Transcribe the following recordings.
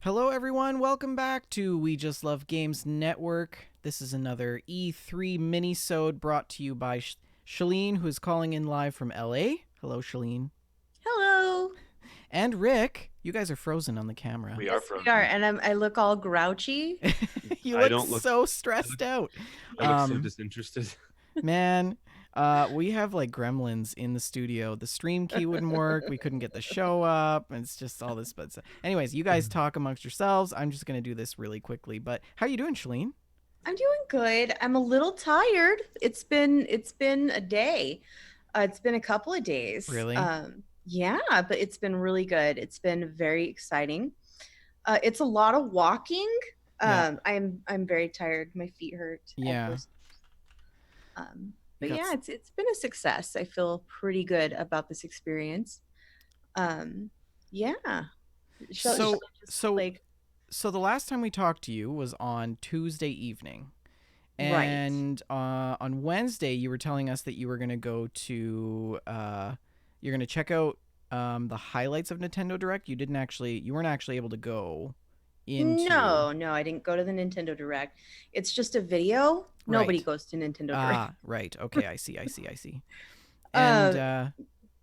Hello, everyone. Welcome back to We Just Love Games Network. This is another E3 Minisode brought to you by Shaline, who is calling in live from LA. Hello, Shaline. Hello. And Rick. You guys are frozen on the camera. We are Yes, frozen. we are, and I look all grouchy. You I look don't look- so stressed out. I look so disinterested. Man, we have like gremlins in the studio. The stream key wouldn't work. We couldn't get the show up. And it's just all this. But anyways, you guys talk amongst yourselves. I'm just going to do this really quickly. But how you doing, Shaline? I'm doing good. I'm a little tired. It's been a day. It's been a couple of days. Really? Yeah, but it's been really good. It's been very exciting. It's a lot of walking. Yeah. I'm very tired. My feet hurt. Yeah. But yeah, it's been a success. I feel pretty good about this experience. Yeah. So like the last time we talked to you was on Tuesday evening. right. And on Wednesday you were telling us that you were going to go to you're going to check out the highlights of Nintendo Direct. You weren't actually able to go into No, I didn't go to the Nintendo Direct. It's just a video. Nobody Right. goes to Nintendo Direct. Right. Okay, I see. Uh, And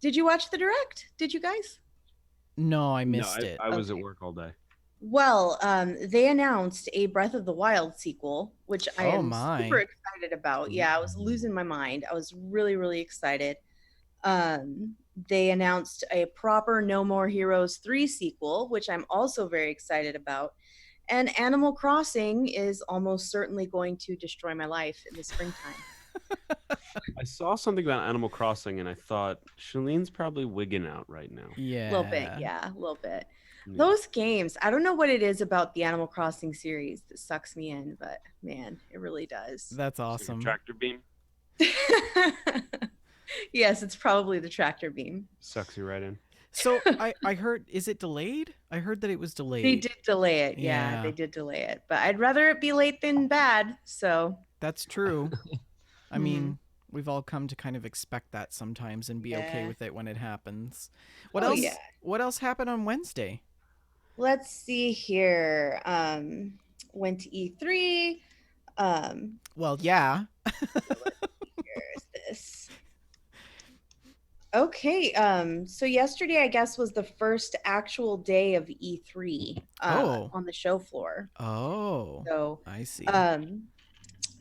did you watch the Direct? Did you guys? no, I No, missed it. I was at Okay. work all day. Well, they announced a Breath of the Wild sequel, which I Oh, am my. super excited about. Yeah, I was losing my mind. I was really, really excited. They announced a proper No More Heroes 3 sequel, which I'm also very excited about. And Animal Crossing is almost certainly going to destroy my life in the springtime. I saw something about Animal Crossing and I thought Shalene's probably wigging out right now. Yeah. A little bit, yeah, a little bit. Yeah. Those games, I don't know what it is about the Animal Crossing series that sucks me in, but man, it really does. That's It's like a awesome. tractor beam Yes, it's probably the tractor beam. sucks you right in. So I heard, is it delayed? I heard that it was delayed. They did delay it. Yeah, they did delay it. But I'd rather it be late than bad. So That's true. I mean, Mhm. we've all come to kind of expect that sometimes and be okay Yeah. with it when it happens. What Oh, else? yeah. What else happened on Wednesday? Let's see here. Went to E3. Well, yeah. Where is this? Okay, so yesterday I guess was the first actual day of E3 Oh. on the show floor. Oh. So I see.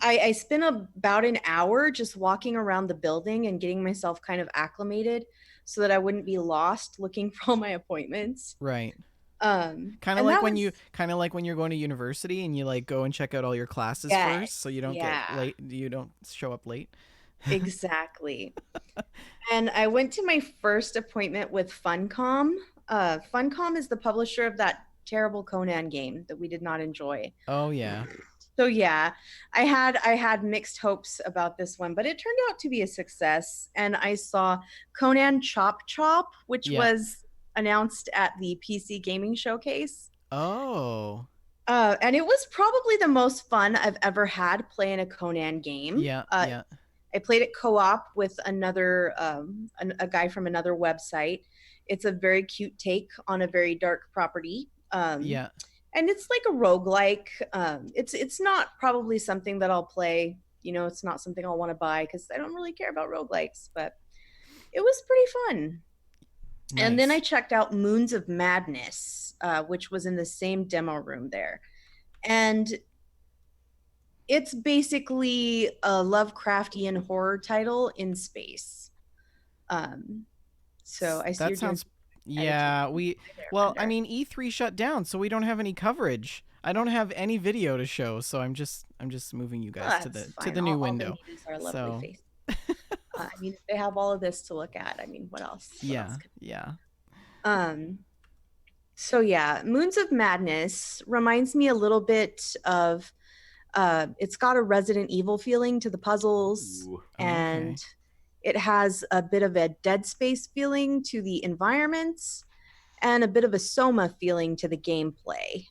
I spent about an hour just walking around the building and getting myself kind of acclimated so that I wouldn't be lost looking for all my appointments. Right. Kind Kind of like when you're going to university and you like go and check out all your classes Yes, first, so you don't get yeah. late. You don't show up late. Exactly. And I went to my first appointment with Funcom. Funcom is the publisher of that terrible Conan game that we did not enjoy. Oh yeah. So yeah, I had mixed hopes about this one, but it turned out to be a success. And I saw Conan Chop Chop, which Yeah. was announced at the PC Gaming Showcase. Oh. And it was probably the most fun I've ever had playing a Conan game. Yeah. Yeah. I played it co-op with another a guy from another website. It's a very cute take on a very dark property. Yeah. And it's like a roguelike. It's not probably something that I'll play. You know, it's not something I'll want to buy because I don't really care about roguelikes, but it was pretty fun. And then I Nice. checked out Moons of Madness, which was in the same demo room there. And it's basically a Lovecraftian horror title in space. So I see That you're doing sounds. Yeah, editing there, well, I Wonder. mean, E3 shut down, so we don't have any coverage. I don't have any video to show, so I'm just moving you Well, guys to that's the fine. new All window. they need is our lovely So face. I mean, if they have all of this to look at, I mean, what else? What yeah, else yeah. So yeah, Moons of Madness reminds me a little bit of it's got a Resident Evil feeling to the puzzles, Ooh. and Okay. it has a bit of a Dead Space feeling to the environments, and a bit of a Soma feeling to the gameplay.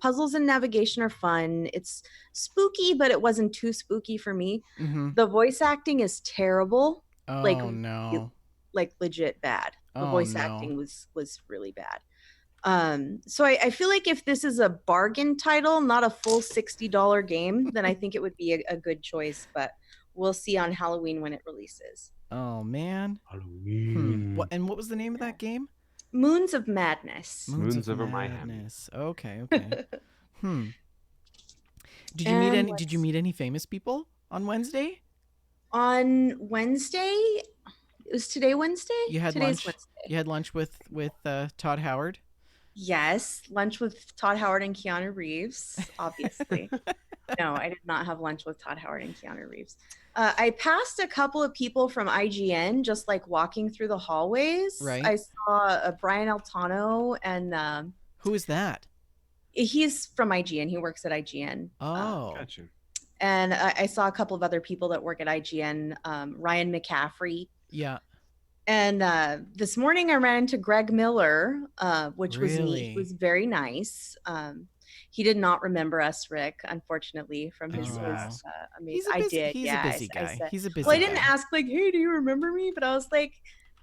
Puzzles and navigation are fun. It's spooky, but it wasn't too spooky for me. Mm-hmm. The voice acting is terrible, like Oh no. like legit bad. The Oh voice no. acting was really bad. So I feel like if this is a bargain title, not a full $60 game, then I think it would be a good choice. But we'll see on Halloween when it releases. Oh man. Halloween. What was the name of that game? Moons of Madness. Moons over Miami. Madness. Okay. Hmm. Did you And meet any famous people on Wednesday? On Wednesday, was today Wednesday? You had Today's lunch. Wednesday. You had lunch with Todd Howard. Yes, lunch with Todd Howard and Keanu Reeves, obviously. No, I did not have lunch with Todd Howard and Keanu Reeves. I passed a couple of people from IGN just like walking through the hallways. Right. I saw Brian Altano, and Who is that? he's from IGN. He works at IGN. Oh, Gotcha. And I saw a couple of other people that work at IGN, Ryan McCaffrey. yeah. And this morning I ran into Greg Miller, which was neat. Really? He was very nice. He did not remember us, Rick, unfortunately, from his Oh. amazing. I did. He's Yeah, a busy guy. He's a busy well, I guy. didn't ask like, hey, do you remember me? But I was like,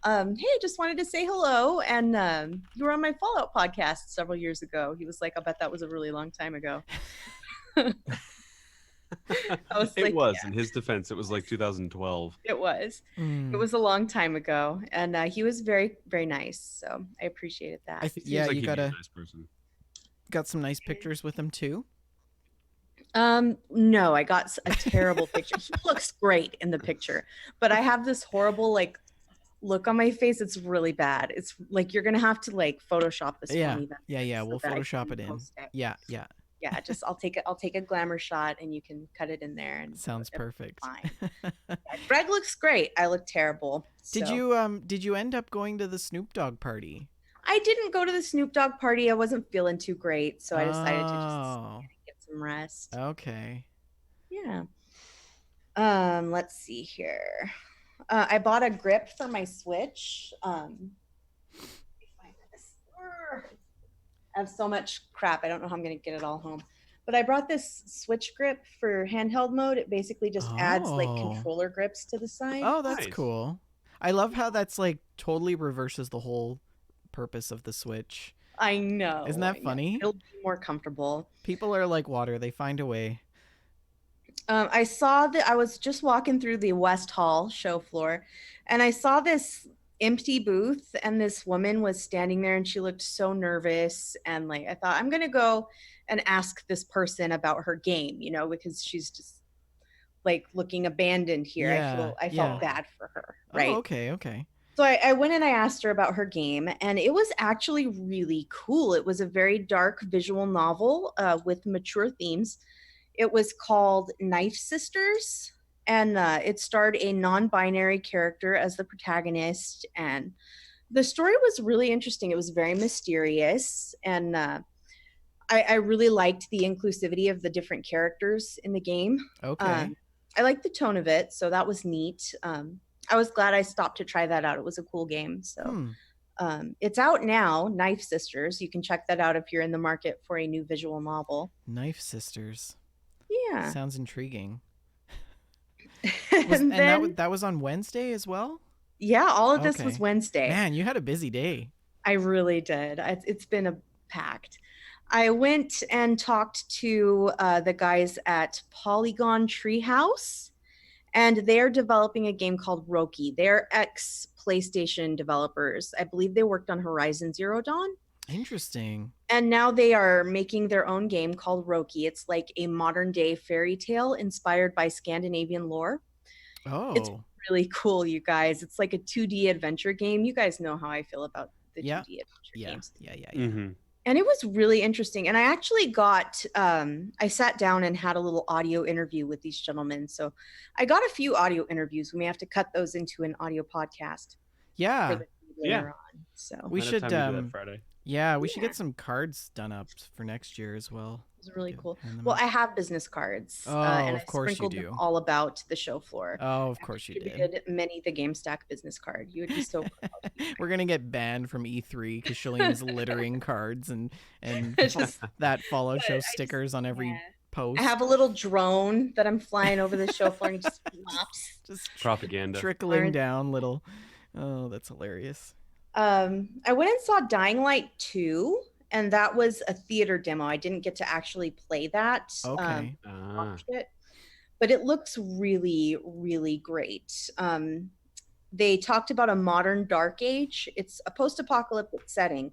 hey, I just wanted to say hello. And you were on my Fallout podcast several years ago. He was like, I bet that was a really long time ago. I was like, yeah. In his defense, it was like 2012. It was. Mm. It was a long time ago, and he was very, very nice. So I appreciated that. I Seems yeah, like you he'd be a nice person. got some nice pictures with him too. No, I got a terrible picture. He looks great in the picture, but I have this horrible like look on my face. It's really bad. It's like you're gonna have to like Photoshop this Yeah. for me. Then, Yeah. so We'll that I Photoshop can it in. post it. Yeah. Yeah, just I'll take a glamour shot and you can cut it in there and Sounds it'll be perfect. fine. Yeah, Greg looks great. I look terrible. Did So. you end up going to the Snoop Dogg party? I didn't go to the Snoop Dogg party. I wasn't feeling too great, so I decided to Oh. just get some rest. Okay. Yeah. Let's see here. I bought a grip for my Switch. Let me find this. I have so much crap. I don't know how I'm going to get it all home. But I brought this Switch grip for handheld mode. It basically just adds like Oh. controller grips to the side. Oh, that's Nice. cool. I love how that's like totally reverses the whole purpose of the Switch. I know. Isn't that I know. funny? It'll be more comfortable. People are like water. They find a way. I saw that I was just walking through the West Hall show floor, and I saw this empty booth, and this woman was standing there, and she looked so nervous. And like, I thought, I'm gonna go and ask this person about her game, because she's just like looking abandoned here. Yeah, I felt bad for her, right? Oh, okay. So I went and I asked her about her game, and it was actually really cool. It was a very dark visual novel with mature themes. It was called Knife Sisters, and it starred a non-binary character as the protagonist. And the story was really interesting. It was very mysterious, and I really liked the inclusivity of the different characters in the game. Okay. I liked the tone of it, so that was neat. I was glad I stopped to try that out. It was a cool game. So it's out now, Knife Sisters. You can check that out if you're in the market for a new visual novel. Knife Sisters. Yeah. Sounds intriguing. And then, that was on Wednesday as well? yeah, all of this was Okay. Wednesday. Man, you had a busy day. I really did. It's been packed. I went and talked to the guys at Polygon Treehouse, and they're developing a game called Roki. They're ex-PlayStation developers. I believe they worked on Horizon Zero Dawn. Interesting. And now they are making their own game called Roki. It's like a modern-day fairy tale inspired by Scandinavian lore. Oh. It's really cool, you guys. It's like a 2D adventure game. You guys know how I feel about the 2D adventure games. Yeah. Mm-hmm. And it was really interesting. And I actually got, I sat down and had a little audio interview with these gentlemen. So I got a few audio interviews. We may have to cut those into an audio podcast. Yeah. For the later on. So We should that Friday. yeah, we should get some cards done up for next year as well. it was really cool. hand them Well, out. I have business cards. Oh, and of I course you sprinkled them do. all about the show floor. Oh, of course you did. Distributed many the GameStack business card. You would be so proud. We're gonna get banned from E3 because Shaline's littering cards and Just- that Fallout But show I just- stickers on every yeah. post. I have a little drone that I'm flying over the show floor and it just flops. just Propaganda. trickling Aren't- down little. Oh, that's hilarious. I went and saw Dying Light 2, and that was a theater demo. I didn't get to actually play that. Okay. Watched it, but it looks really, really great. They talked about a modern dark age. It's a post-apocalyptic setting,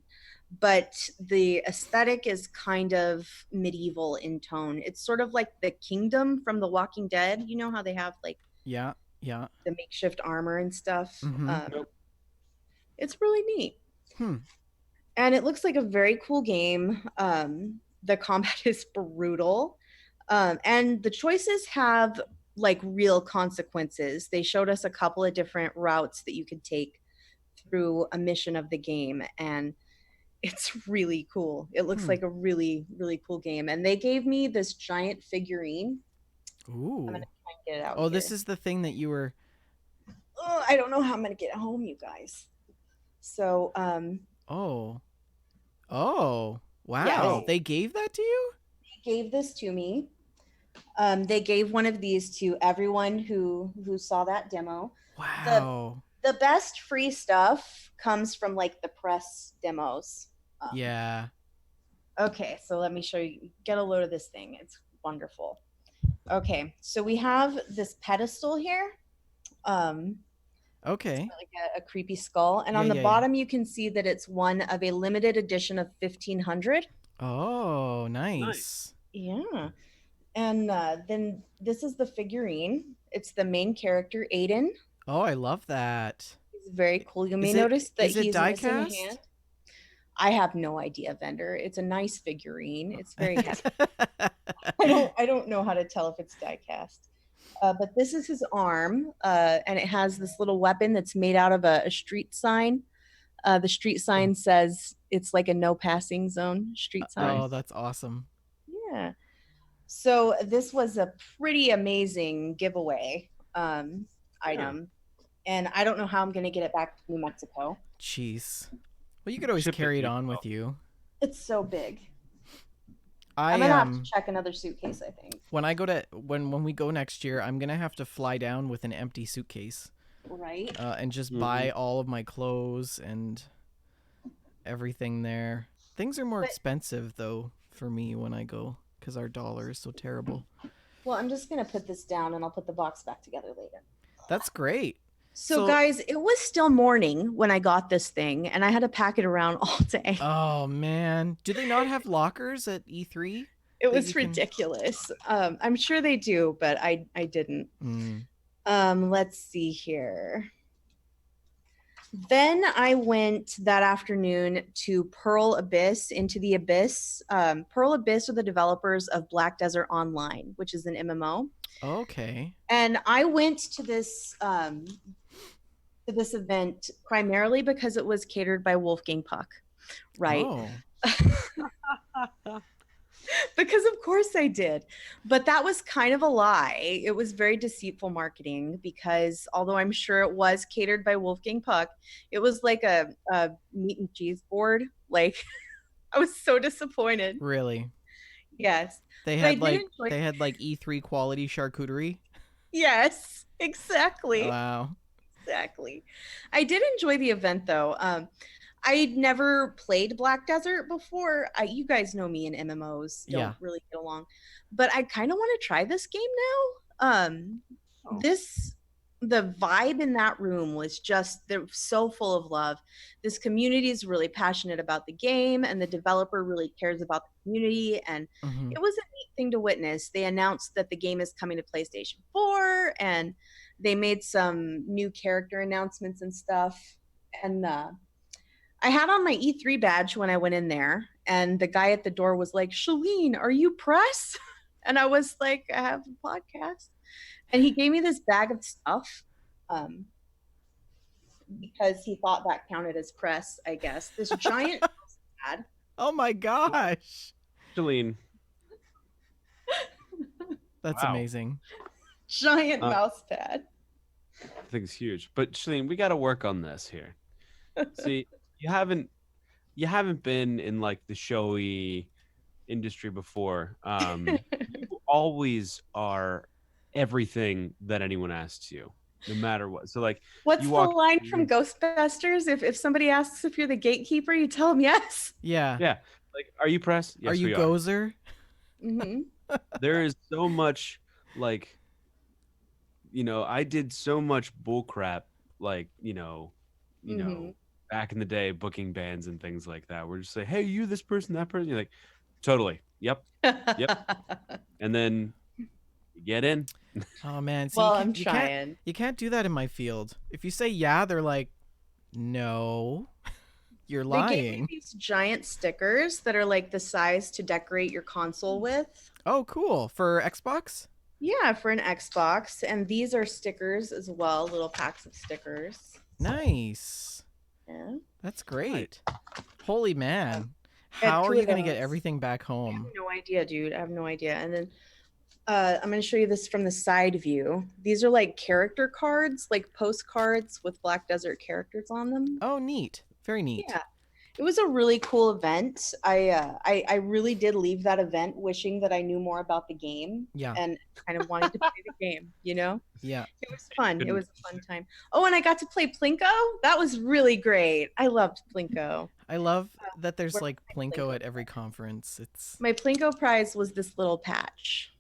but the aesthetic is kind of medieval in tone. It's sort of like the kingdom from The Walking Dead. You know how they have like Yeah. Yeah. the makeshift armor and stuff. Mm-hmm. It's really neat. Hmm. And it looks like a very cool game. The combat is brutal, and the choices have like real consequences. They showed us a couple of different routes that you could take through a mission of the game, and it's really cool. It looks like a really, really cool game. And they gave me this giant figurine. I'm gonna Ooh. try and get it out Oh, here. this is the thing that you were. Oh, I don't know how I'm gonna get it home, you guys. So, Oh. Oh. Wow. yes, They gave that to you? they gave this to me. They gave one of these to everyone who saw that demo. Wow. The best free stuff comes from like the press demos. Yeah. Okay, so let me show you. Get a load of this thing. It's wonderful. Okay, so we have this pedestal here. Okay. Like a creepy skull, and on the bottom you can see that it's one of a limited edition of 1500. Oh, nice. Yeah. And then this is the figurine. It's the main character, Aiden. Oh, I love that. He's very cool. You may Is it- notice that is it he's missing a die-cast? hand. I have no idea, vendor. It's a nice figurine. It's very heavy. I don't know how to tell if it's die cast. But this is his arm, and it has this little weapon that's made out of a street sign. The street sign says it's like a no passing zone street sign. Oh, that's awesome. Yeah. So this was a pretty amazing giveaway item, and I don't know how I'm going to get it back to New Mexico. Jeez. Well, you could always Ship it carry it to on yourself. with you. It's so big. I I'm gonna have to check another suitcase, I think. when I go to when we go next year, I'm gonna have to fly down with an empty suitcase, Right? and just buy all of my clothes and everything there. Things are more expensive though for me when I go because our dollar is so terrible. Well, I'm just gonna put this down and I'll put the box back together later. That's great. So guys, it was still morning when I got this thing, and I had to pack it around all day. Oh man, do they not have lockers at E3? It was ridiculous. I'm sure they do, but I didn't. Let's see here. Then I went that afternoon to Pearl Abyss, Into the Abyss. Pearl Abyss are the developers of Black Desert Online, which is an MMO. Okay. And I went to this event primarily because it was catered by Wolfgang Puck, right? Oh. Because of course I did. But that was kind of a lie. It was very deceitful marketing because although I'm sure it was catered by Wolfgang Puck, it was like a meat and cheese board. Like I was so disappointed. Really? Yes. They had like E3 quality charcuterie. Yes, exactly. Wow. Exactly. I did enjoy the event though. I'd never played Black Desert before. You guys know me and MMOs don't really get along, but I kind of want to try this game now. The vibe in that room was just, they're so full of love. This community is really passionate about the game, and the developer really cares about the community, and it was a neat thing to witness. They announced that the game is coming to PlayStation 4, and they made some new character announcements and stuff. And I had on my E3 badge when I went in there, and the guy at the door was like, "Shaline, are you press?" And I was like, "I have a podcast." And he gave me this bag of stuff because he thought that counted as press, I guess. This giant pad. Oh my gosh. Shaline. That's amazing. Giant mouse pad. I think it's huge. But Shaline, we got to work on this here. See, you haven't been in like the showy industry before. You always are everything that anyone asks you. no matter what. So like What's you the walk line from Ghostbusters? If somebody asks if you're the gatekeeper, you tell them yes. Yeah. yeah, like are you press? Are Yes, you we are. Gozer? Hmm. There is so much like I did so much bull crap like, Hmm. back in the day booking bands and things like that. We're just say, "Hey, you this person, that person." You're like, "Totally. Yep. Yep." And then you get in. Oh man, see Well, I'm trying. you can't do that in my field. If you say yeah, they're like, "No, you're They gave me lying." these giant stickers that are like the size to decorate your console with. Oh, cool. For Xbox? Yeah, for an Xbox. And these are stickers as well, little packs of stickers. Nice. Yeah. That's great. Holy man. I had How are two you of going to get those. everything back I have home? no idea, dude. I have no idea. And then I'm going to show you this from the side view. These are like character cards, like postcards with Black Desert characters on them. Oh, neat. Very neat. Yeah. It was a really cool event. I really did leave that event wishing that I knew more about the game Yeah. and kind of wanting to play the game, you know? Yeah. It was fun. It was a fun time. Oh, and I got to play Plinko. That was really great. I loved Plinko. I love that there's Where's like my Plinko at every conference. It's My Plinko prize was this little patch.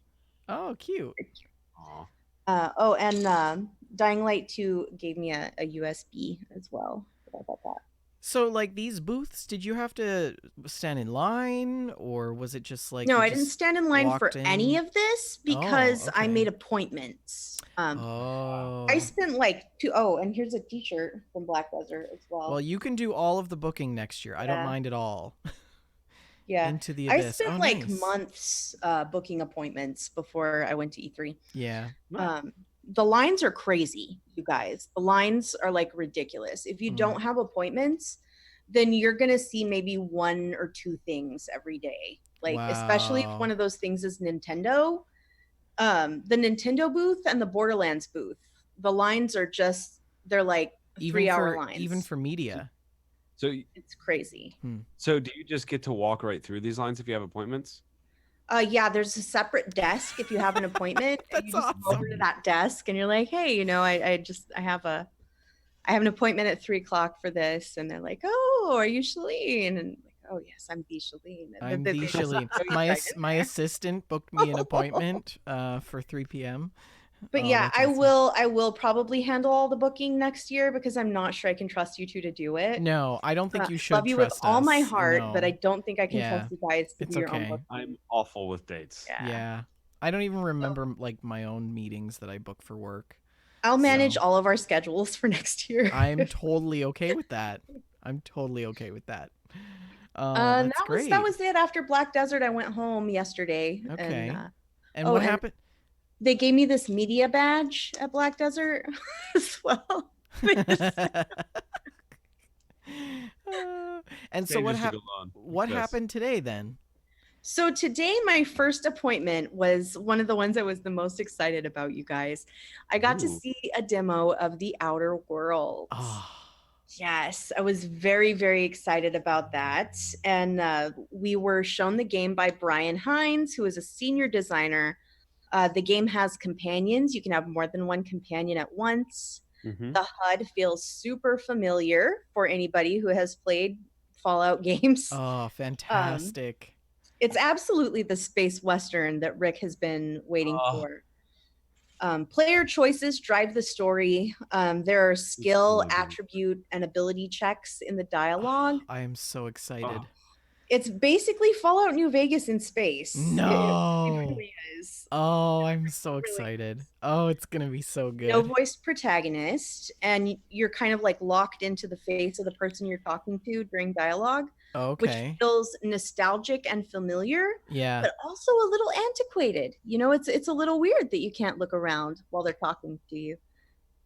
oh, cute. Aw. And Dying Light 2 gave me a USB as well. What about that? So like these booths, did you have to stand in line or was it just like No, you I didn't just stand in line for walked any in? of this because I okay. made appointments. Oh. I spent like and here's a t-shirt from Black Desert as well. Well, you can do all of the booking next year. I don't Yeah. mind at all. Yeah. Into the I abyss. spent Oh, like nice. months booking appointments before I went to E3. Yeah. The lines are crazy, you guys. The lines are like ridiculous. If you don't have appointments, then you're going to see maybe one or two things every day. Like, especially if Wow. one of those things is Nintendo. The Nintendo booth and the Borderlands booth, the lines are just, they're like 3-hour lines. Even for media. So it's crazy. So do you just get to walk right through these lines if you have appointments? Yeah, there's a separate desk if you have an appointment. That's and you just go awesome. over to that desk and you're like, hey, I have an appointment at 3:00 for this. And they're like, oh, are you Shaline? And like, oh yes, I'm the Shaline. And I'm they the just Shaline. throw you My right in my there. assistant booked me an appointment for 3 p.m. But Oh, yeah, that's I awesome. will probably handle all the booking next year because I'm not sure I can trust you two to do it. No, I don't think you I should love you with trust all my us. heart, but I No. don't think I can Yeah. trust you guys to It's do your own okay. booking. I'm awful with dates. Yeah. I don't even remember like my own meetings that I book for work. I'll manage So- all of our schedules for next year. I'm totally okay with that. I'm totally okay with that. That's great. That was it. After Black Desert, I went home yesterday. Okay. And, what happened? They gave me this media badge at Black Desert as well. And so what Yes. happened today then? So today, my first appointment was one of the ones I was the most excited about, you guys. I got to Ooh. see a demo of The Outer Worlds. Oh, Yes, I was very, very excited about that. And we were shown the game by Brian Hines, who is a senior designer. The game has companions. You can have more than one companion at once. Mm-hmm. The HUD feels super familiar for anybody who has played Fallout games. Oh, fantastic. It's absolutely the space western that Rick has been waiting for. Player choices drive the story. There are skill, attribute, and ability checks in the dialogue. I am so excited. It's basically Fallout New Vegas in space. No. It really is. Oh, I'm so excited. Oh, it's going to be so good. No voiced protagonist, and you're kind of like locked into the face of the person you're talking to during dialogue. Okay. Which feels nostalgic and familiar, yeah, but also a little antiquated. You know, it's a little weird that you can't look around while they're talking to you.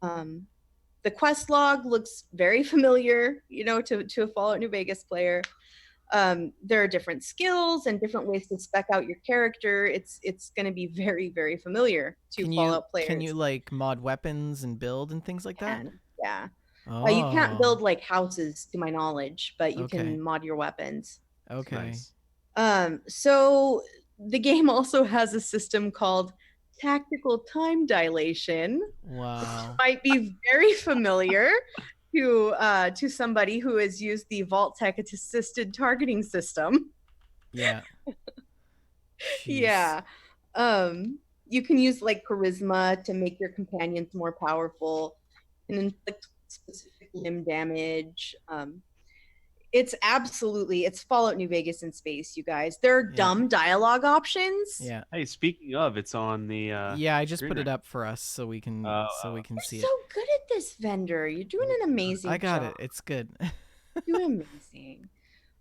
The quest log looks very familiar, you know, to a Fallout New Vegas player. There are different skills and different ways to spec out your character. It's going to be very, very familiar to Fallout players. Can you like mod weapons and build and things like that? Yeah. Oh. You can't build like houses, to my knowledge, but you Okay. can mod your weapons. Okay. Nice. So the game also has a system called tactical time dilation. Wow. Might be very familiar to somebody who has used the Vault-Tec assisted targeting system. Yeah. Jeez. Yeah. You can use like charisma to make your companions more powerful and inflict specific limb damage. It's Fallout New Vegas in space, you guys. There are dumb dialogue options. Yeah. Hey, speaking of, it's on the yeah, I just screen put it right up for us so we can You're see so it. good at this, vendor. You're doing an amazing I got job. it. It's good. You're doing amazing.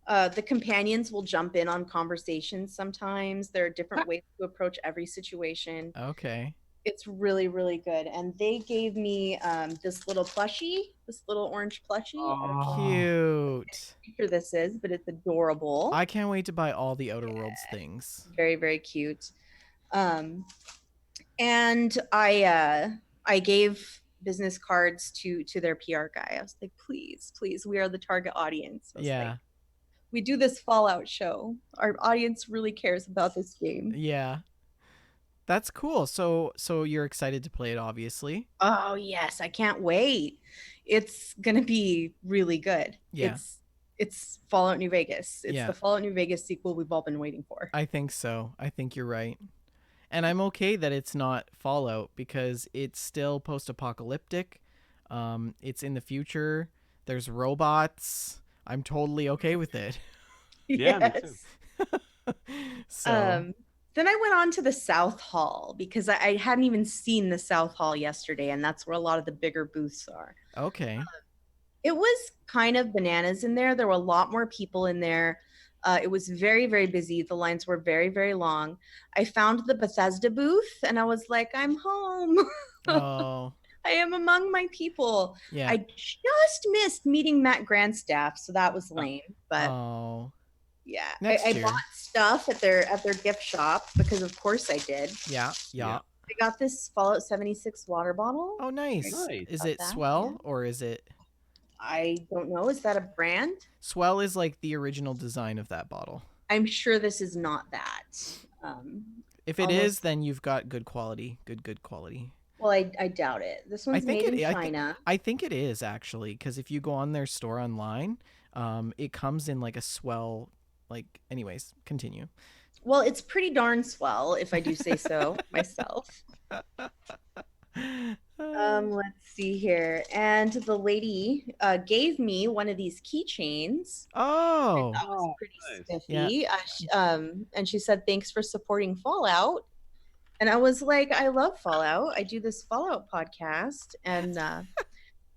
The companions will jump in on conversations sometimes. There are different ways to approach every situation. Okay. It's really, really good. And they gave me this little plushie, this little orange plushie. I don't know Cute. what feature this is, but it's adorable. I can't wait to buy all the Outer Worlds things. Very, very cute. And I gave business cards to their PR guy. I was like, please, we are the target audience. I was like, we do this Fallout show. Our audience really cares about this game. Yeah. That's cool. So you're excited to play it, obviously. Oh yes, I can't wait. It's gonna be really good. Yeah. It's Fallout New Vegas. It's Yeah. the Fallout New Vegas sequel we've all been waiting for. I think so. I think you're right. And I'm okay that it's not Fallout because it's still post-apocalyptic. It's in the future. There's robots. I'm totally okay with it. Yeah, me too. So then I went on to the South Hall because I hadn't even seen the South Hall yesterday, and that's where a lot of the bigger booths are. Okay. It was kind of bananas in there. There were a lot more people in there. It was very, very busy. The lines were very, very long. I found the Bethesda booth, and I was like, I'm home. Oh. I am among my people. Yeah. I just missed meeting Matt Grandstaff, so that was lame. But yeah, I bought stuff at their gift shop because of course I did. Yeah. I got this Fallout 76 water bottle. Oh, nice. Is it Swell or is it? I don't know. Is that a brand? Swell is like the original design of that bottle. I'm sure this is not that. If it is, then you've got good quality. Good quality. Well, I doubt it. This one's made in China. I think it is actually, because if you go on their store online, it comes in like a Swell. Like, anyways, continue. Well, it's pretty darn swell, if I do say so myself. Let's see here. And the lady gave me one of these keychains. Oh, that was pretty spiffy. Yeah. And she said, "Thanks for supporting Fallout." And I was like, "I love Fallout. I do this Fallout podcast." And so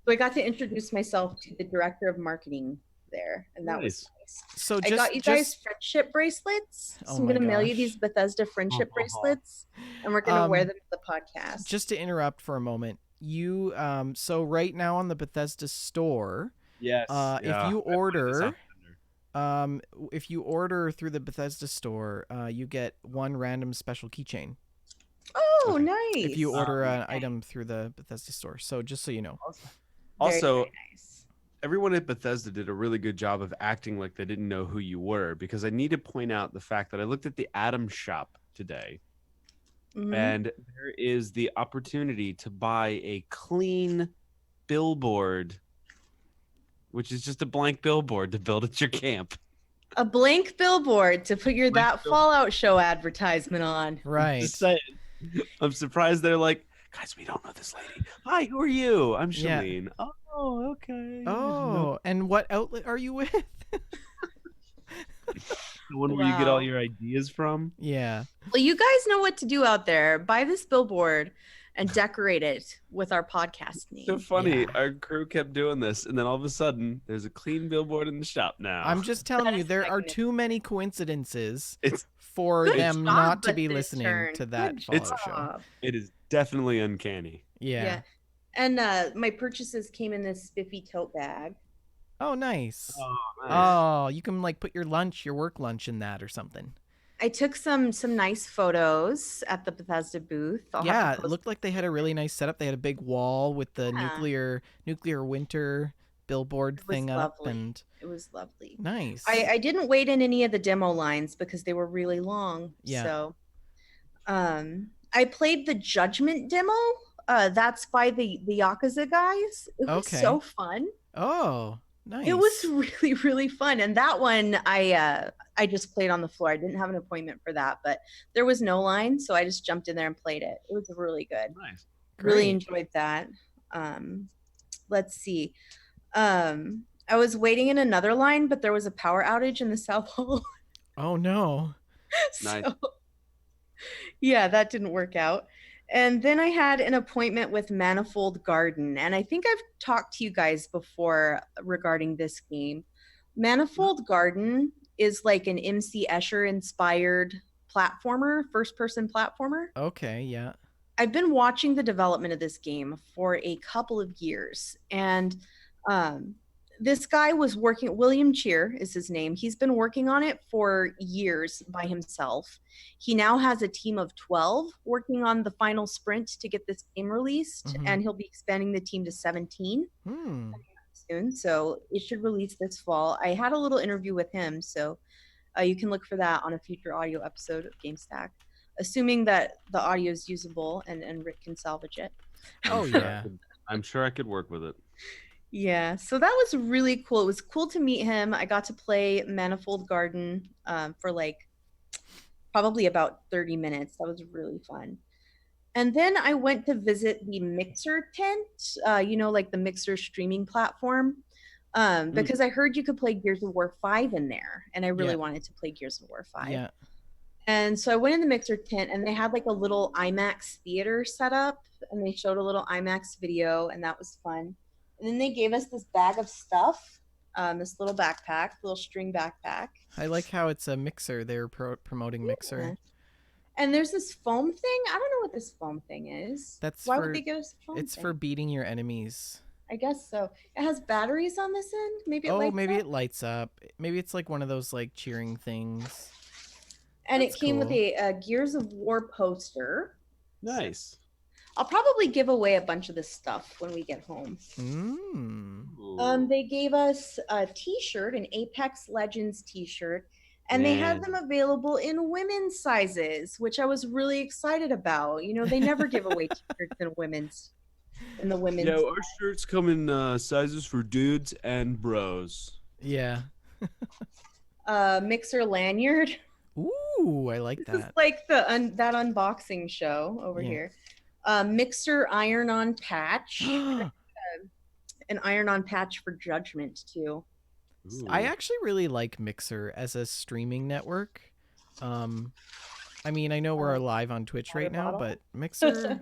I got to introduce myself to the director of marketing there, and that was nice. So I got you guys friendship bracelets. So I'm gonna mail you these Bethesda friendship bracelets, and we're gonna wear them to the podcast. Just to interrupt for a moment, you so right now on the Bethesda store, yes, if you order through the Bethesda store, you get one random special keychain. Oh, nice! If you order an item through the Bethesda store, so just so you know. Also, very nice. Everyone at Bethesda did a really good job of acting like they didn't know who you were, because I need to point out the fact that I looked at the Atom shop today, and there is the opportunity to buy a clean billboard, which is just a blank billboard to build at your camp. A blank billboard to put your Fallout show advertisement on. Right. I'm surprised they're like, guys, we don't know this lady. Hi, who are you? I'm Shaline. Yeah. Oh, okay. Oh, and what outlet are you with? The one where you get all your ideas from? Yeah. Well, you guys know what to do out there. Buy this billboard and decorate it with our podcast name. So funny. Yeah. Our crew kept doing this, and then all of a sudden, there's a clean billboard in the shop now. I'm just telling you, there are too many coincidences for them not to be listening to that Fallout show. It is definitely uncanny. Yeah. And my purchases came in this spiffy tote bag. Oh, nice. Oh, nice. Oh, you can like put your work lunch in that or something. I took some nice photos at the Bethesda booth. It looked like they had a really nice setup. They had a big wall with the nuclear winter billboard thing up, and it was lovely. Nice. I didn't wait in any of the demo lines because they were really long. Yeah. So, I played the Judgment demo. That's by the Yakuza guys. It was so Okay. fun. Oh, It was nice. really, really fun. And that one I just played on the floor. I didn't have an appointment for that, but there was no line, so I just jumped in there and played it. It was really good. Nice. Really Great. enjoyed that. Let's see. I was waiting in another line, but there was a power outage in the South Hall. Oh no. Nice. So yeah, that didn't work out. And then I had an appointment with Manifold Garden, and I think I've talked to you guys before regarding this game. Manifold Garden is like an MC Escher inspired platformer, first person platformer. Okay, yeah. I've been watching the development of this game for a couple of years, and um, this guy was working. William Cheer is his name. He's been working on it for years by himself. He now has a team of 12 working on the final sprint to get this game released, Mhm. and he'll be expanding the team to 17 soon. So it should release this fall. I had a little interview with him, so you can look for that on a future audio episode of GameStack, assuming that the audio is usable and Rick can salvage it. Oh yeah. I'm sure I could work with it. Yeah, so that was really cool. It was cool to meet him. I got to play Manifold Garden for like probably about 30 minutes. That was really fun. And then I went to visit the Mixer tent, like the Mixer streaming platform, because I heard you could play Gears of War 5 in there, and I really Yeah. wanted to play Gears of War 5. Yeah. And so I went in the Mixer tent, and they had like a little IMAX theater set up, and they showed a little IMAX video, and that was fun. And then they gave us this bag of stuff, this little backpack, little string backpack. I like how it's a Mixer. They're promoting Mixer. Yeah. And there's this foam thing. I don't know what this foam thing is. That's Why for, would they give us a foam it's thing? for beating your enemies. I guess so. It has batteries on this end. Maybe it Oh, lights maybe up. it lights up. Maybe it's like one of those like cheering things. And That's it came with cool. a Gears of War poster. Nice. I'll probably give away a bunch of this stuff when we get home. They gave us a t-shirt, an Apex Legends t-shirt, and they had them available in women's sizes, which I was really excited about. You know, they never give away t-shirts in the women's. Yeah, our shirts come in sizes for dudes and bros. Yeah. Mixer lanyard. Ooh, I like This is that. like that unboxing show over here. Mixer iron-on patch. An iron-on patch for Judgment too. I actually really like Mixer as a streaming network. I mean, I know we're live on Twitch right now, but Mixer,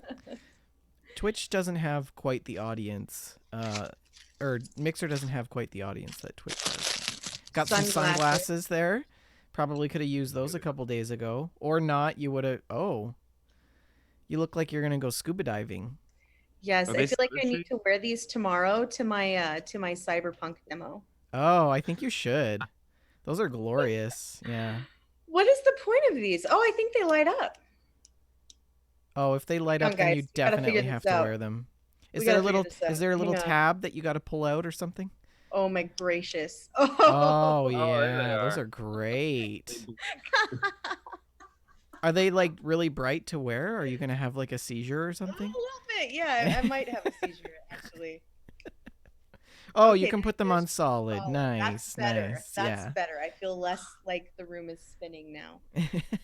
Twitch doesn't have quite the audience. Or Mixer doesn't have quite the audience that Twitch does. Got some sunglasses there. Probably could have used those a couple days ago, or not. You would have. Oh, you look like you're gonna go scuba diving. Yes, I feel like I need to wear these tomorrow to my Cyberpunk demo. Oh, I think you should. Those are glorious. Yeah. What is the point of these? Oh, I think they light up. Oh, if they light up, then you definitely have to wear them. Is there a little tab that you got to pull out or something? Oh my gracious! Oh yeah, those are great. Are they like really bright to wear? Are you gonna have like a seizure or something? A little bit, yeah. I might have a seizure actually. Oh, okay, you can put them on solid. Nice, that's better. Nice. That's better. I feel less like the room is spinning now.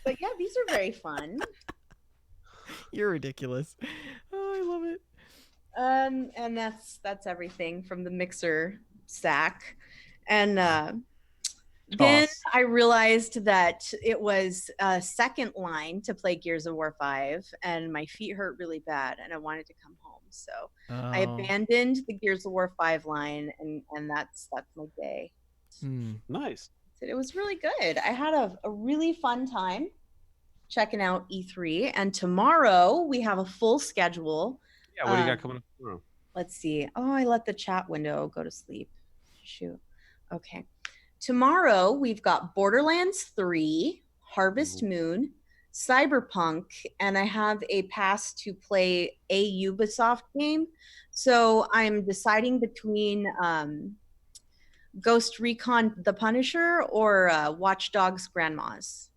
But yeah, these are very fun. You're ridiculous. Oh, I love it. And that's everything from the Mixer sack. And then I realized that it was a second line to play Gears of War 5, and my feet hurt really bad, and I wanted to come home. So I abandoned the Gears of War 5 line, and that's my day. Nice. It was really good. I had a really fun time checking out E3, and tomorrow we have a full schedule. Yeah, what do you got coming up tomorrow? Let's see. Oh, I let the chat window go to sleep. Shoot. Okay. Tomorrow we've got Borderlands 3, Harvest Moon, Cyberpunk, and I have a pass to play a Ubisoft game. So I'm deciding between Ghost Recon The Punisher or Watch Dogs Grandmas.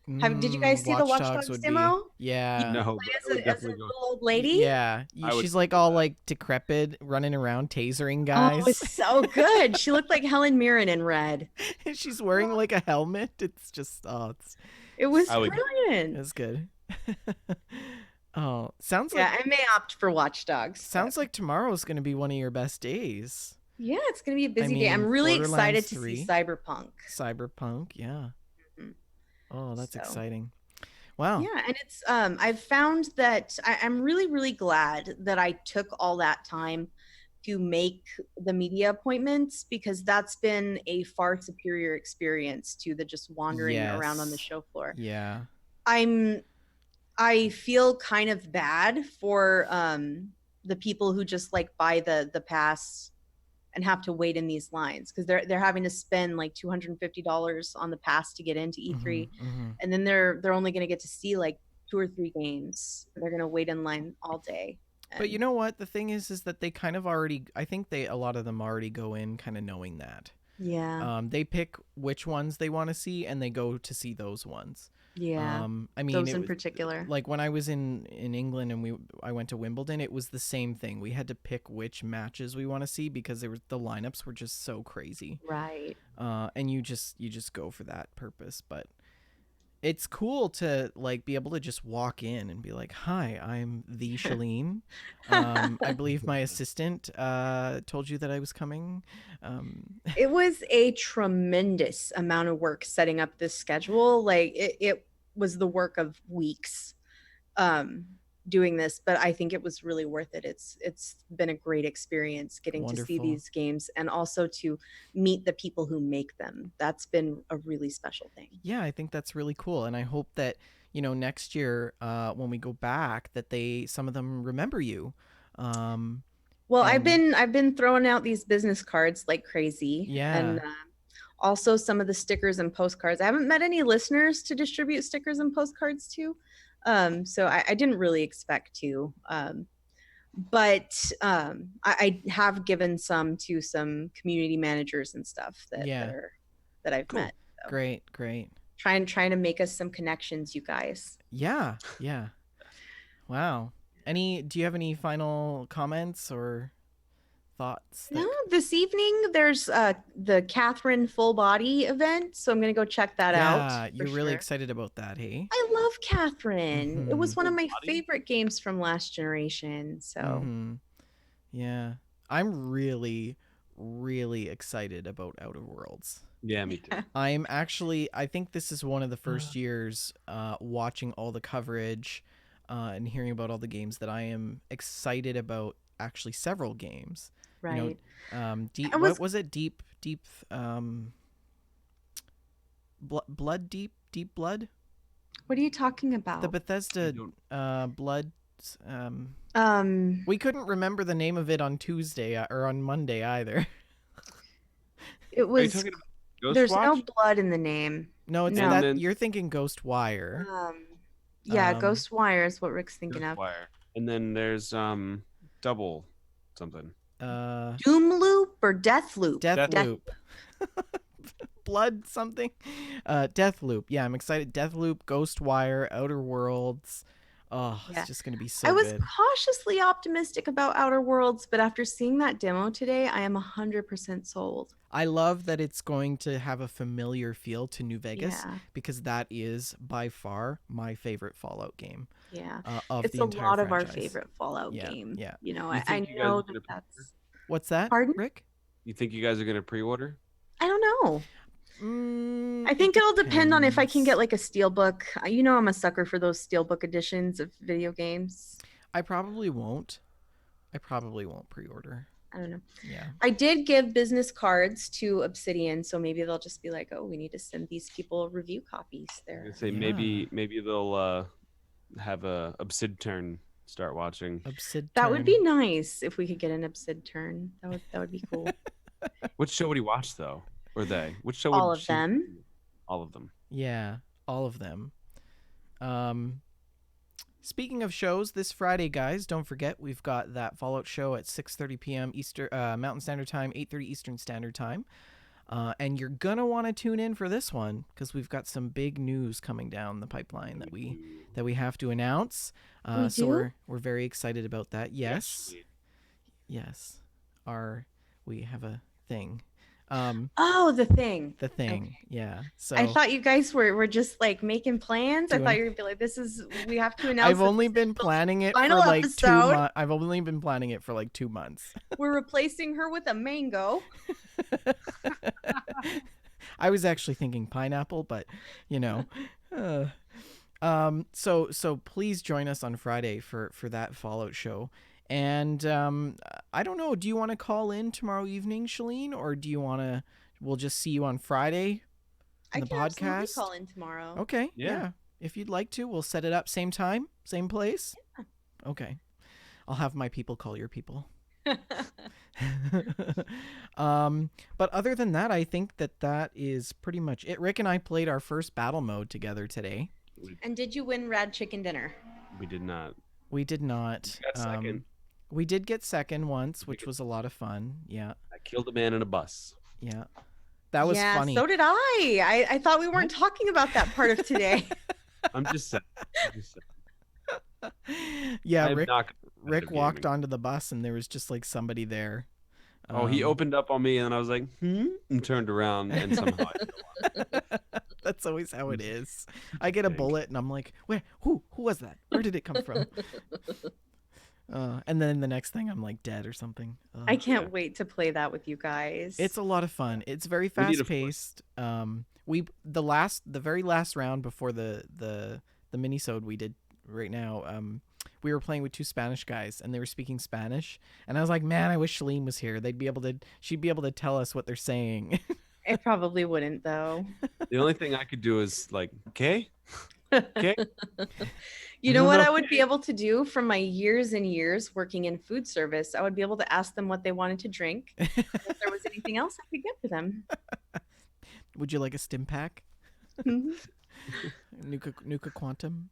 Did you guys see the Watch Watch Dogs Dogs would be, demo? You yeah. No, play but I as would as a definitely go. little old lady. Yeah, I would she's like go all that. like decrepit, running around tasering Oh, it was guys. so good. She looked like Helen Mirren in red. She's wearing like a helmet. It's just It was I would go. brilliant. it's good. Oh, sounds Yeah, like I may opt for Watch Dogs, but tomorrow's gonna be one of your best days. yeah, it's gonna be a I busy day. I'm mean, really Borderlands excited to see 3, Cyberpunk. Cyberpunk, yeah. Mhm. Oh, that's So exciting. Wow. yeah, and it's I've found that I'm really, really glad that I took all that time to make the media appointments, because that's been a far superior experience to the just wandering around on the Yes. show floor. Yeah. I feel kind of bad for the people who just like buy the pass and have to wait in these lines, because they're having to spend like $250 on the pass to get into E3, Mm-hmm. and then they're only going to get to see like 2 or 3 games. They're going to wait in line all day. But you And know what? The thing is that they kind of already. I think a lot of them already go in kind of knowing that. yeah, They pick which ones they want to see, and they go to see those ones. yeah, I mean, those it in was particular. like when I was in England and I went to Wimbledon. It was the same thing. We had to pick which matches we want to see because the lineups were just so crazy. Right. And you just go for that purpose, but. It's cool to like be able to just walk in and be like, "Hi, I'm the Shaline. I believe my assistant told you that I was coming." It was a tremendous amount of work setting up this schedule. Like it was the work of weeks um, doing this, but I think it was really worth it. It's been a great experience getting to see Wonderful. these games and also to meet the people who make them. That's been a really special thing. Yeah, I think that's really cool, and I hope that next year when we go back, that some of them remember you. Well, And I've been throwing out these business cards like crazy, and yeah, also some of the stickers and postcards. I haven't met any listeners to distribute stickers and postcards to, so I didn't really expect to. But I have given some to some community managers and stuff yeah, that I've Cool. met. So great. trying to make us some connections, you guys. Yeah, yeah. Wow. Do you have any final comments or thoughts No, that this evening there's the Catherine Full Body event, so I'm gonna go check that out Yeah, for you're really sure. excited about that, hey? I love Catherine. It was Mhm. one of Full my body? favorite games from last generation. So Mhm. Yeah. I'm really really excited about Outer Worlds. Yeah, me too. I think this is one of the first years watching all the coverage and hearing about all the games that I am excited about actually several games. right. Deep I was what was it? Deep blood deep blood? What are you talking The about? Bethesda don't- blood Um we couldn't remember the name of it on Tuesday or on Monday either. it Are you was talking about there's no Ghostwatch? blood in the name. No, it's And No. that then you're thinking Ghostwire. Yeah, Um Ghostwire is what Rick's thinking of. Ghostwire. And then there's double something. Doom Loop or Death Loop? Deathloop. Blood something. Deathloop. Yeah, I'm excited. Deathloop, Ghostwire, Outer Worlds. Oh, Yeah. it's just gonna be so I was good. cautiously optimistic about Outer Worlds, but after seeing that demo today, I am 100% sold. I love that it's going to have a familiar feel to New Vegas Yeah. because that is by far my favorite Fallout game Yeah. of It's the a entire lot of our franchise. favorite Fallout Yeah, game. yeah. You know, You I think you guys know are that gonna that's. What's that, Pardon? Rick? You think you guys are gonna pre-order? I don't know. I It think it'll depend on if I can get depends. like a steelbook. You know, I'm a sucker for those steelbook editions of video games. I probably won't pre-order. I don't know. Yeah. I did give business cards to Obsidian, so maybe they'll just be like, "Oh, we need to send these people review copies." I'm gonna There. say Yeah. maybe they'll have a Obsid turn start watching. Obsid That would be turn. nice if we could get an Obsid turn. That would be cool. Which show would he watch though? Or they? Which show All would of she? them. All of them. Yeah, all of them. Speaking of shows, this Friday, guys, don't forget we've got that Fallout show at 6:30 p.m. Eastern Mountain Standard Time, 8:30 Eastern Standard Time. And you're gonna want to tune in for this one because we've got some big news coming down the pipeline that we have to announce. We So do? we're very excited about that. Yes, Yes. yes. We have a thing. Oh, the thing. The thing. Okay. Yeah. So I thought you guys were just like making plans. I Doing- thought you were gonna be like, we have to announce. I've that only this been is the planning it for final like 2 episode. months. I've only been planning it for like 2 months. We're replacing her with a mango. I was actually thinking pineapple, but you know. So please join us on Friday for that Fallout show. And I don't know, do you want to call in tomorrow evening, Shaline, or do you want to we'll just see you on Friday in I the can absolutely podcast? call in tomorrow. Okay. Yeah. If you'd like to, we'll set it up same time, same place. Yeah. Okay. I'll have my people call your people. But other than that, I think that is pretty much it. Rick and I played our first battle mode together today. And did you win Rad Chicken Dinner? We did not. We did not. We got second. We did get second once, which was a lot of fun. Yeah. I killed a man in a bus. Yeah. That was funny. So did I. I thought we weren't talking about that part of today. I'm just saying. Yeah, I'm Rick not Rick walked gaming. onto the bus and there was just like somebody there. Oh, he opened up on me and I was like, and turned around and somehow That's always how it is. I get a bullet and I'm like, where? Who was that? Where did it come from? And then the next thing I'm like dead or something. I can't wait to play that with you guys. It's a lot of fun. It's very We need a fast paced. The very last round before the minisode we did right now, we were playing with two Spanish guys and they were speaking Spanish and I was like, man, I wish Shaline was here. She'd be able to tell us what they're saying. I probably wouldn't though. The only thing I could do is like, okay. You know what I would be able to do from my years and years working in food service? I would be able to ask them what they wanted to drink. If there was anything else I could get for them. Would you like a stim pack? Nuka Quantum?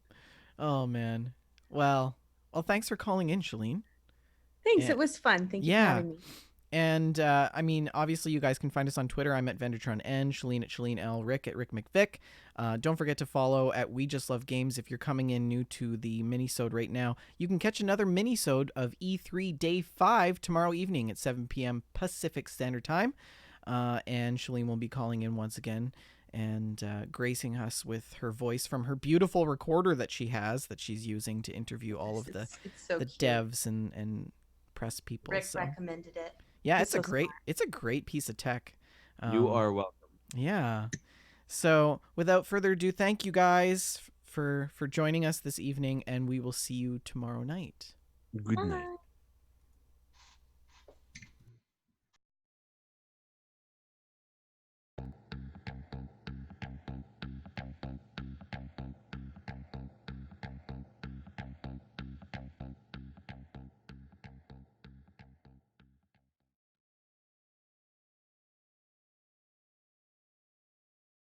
Oh, man. Well, thanks for calling in, Shaline. Thanks. Yeah. It was fun. Thank you for having me. And I mean, obviously, you guys can find us on Twitter. I'm at VendertronN, Shaline at Shaline L, Rick at Rick McVick. Don't forget to follow at We Just Love Games if you're coming in new to the minisode right now. You can catch another minisode of E3 Day 5 tomorrow evening at 7 p.m. Pacific Standard Time. And Shaline will be calling in once again and gracing us with her voice from her beautiful recorder that she's using to interview all of the devs and press people. Rick recommended it. Yeah, it's a great piece of tech. You are welcome. Yeah. So without further ado, thank you guys for joining us this evening, and we will see you tomorrow night. Good night.